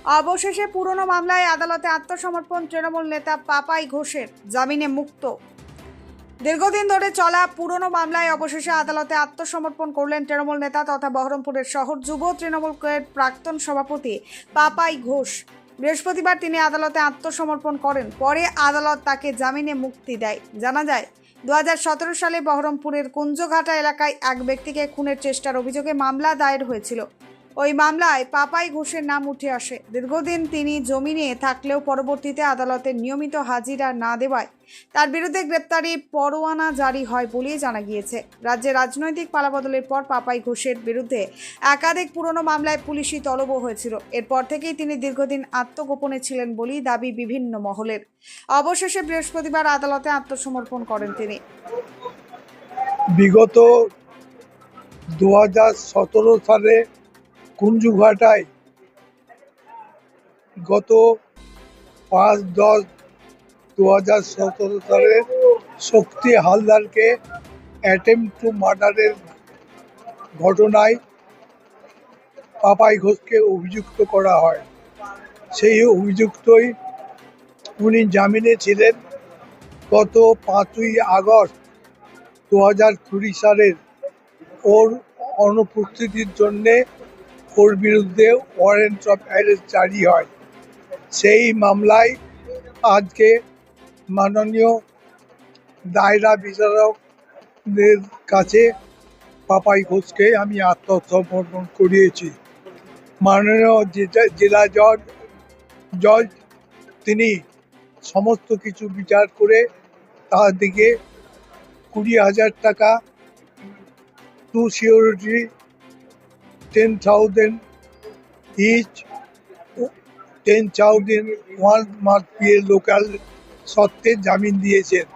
অবশেষে পুরনো মামলায় আদালতে আত্মসমর্পণ তৃণমূল নেতা পাপাই ঘোষের, জামিনে মুক্ত। দীর্ঘদিন ধরে চলা পুরনো মামলায় অবশেষে আদালতে আত্মসমর্পণ করলেন তৃণমূল নেতা তথা বহরমপুরের শহর যুব তৃণমূলের প্রাক্তন সভাপতি পাপাই ঘোষ। বৃহস্পতিবার তিনি আদালতে আত্মসমর্পণ করেন। পরে আদালত তাকে জামিনে মুক্তি দেয়। জানা যায়, 2017 সালে বহরমপুরের কুঞ্জঘাটা এলাকায় এক ব্যক্তিকে খুনের চেষ্টার অভিযোগে মামলা দায়ের হয়েছিল। ওই মামলায় পাপাই ঘোষের নাম উঠে আসে। দীর্ঘদিন তিনি জমি নিয়ে থাকলেও পরবর্তীতে আদালতের নিয়মিত হাজিরা না দেওয়ায় তার বিরুদ্ধে গ্রেপ্তারি পরোয়ানা জারি হয় বলে জানা গিয়েছে। রাজ্যে রাজনৈতিক পালাবদলের পর পাপাই ঘোষের বিরুদ্ধে একাধিক পুরনো মামলায় পুলিশি তলবও হয়েছিল। এরপর থেকেই তিনি দীর্ঘদিন আত্মগোপনে ছিলেন বলেই দাবি বিভিন্ন মহলের। অবশেষে বৃহস্পতিবার আদালতে আত্মসমর্পণ করেন তিনি। বিগত 2017 সালে কুঞ্জঘাটায় গত 5/10/2017 সালে শক্তি হালদারকে অ্যাটেম্পট টু মার্ডারের ঘটনায় পাপাই ঘোষকে অভিযুক্ত করা হয়। সেই অভিযুক্তই উনি জামিনে ছিলেন। গত 5ই আগস্ট 2020 সালের ওর অনুপস্থিতির জন্যে ওর বিরুদ্ধে ওয়ারেন্ট অফ অ্যারেস্ট জারি হয়। সেই মামলায় আজকে মাননীয় দায়রা বিচারকদের কাছে পাপাই ঘোষকে আমি আত্মসমর্পণ করিয়েছি। মাননীয় জেলা জজ তিনি সমস্ত কিছু বিচার করে তাদেরকে 20,000 টাকা, 2 surety 10,000 each, 10,000 1 month PA local সত্ত্বে জামিন দিয়েছেন।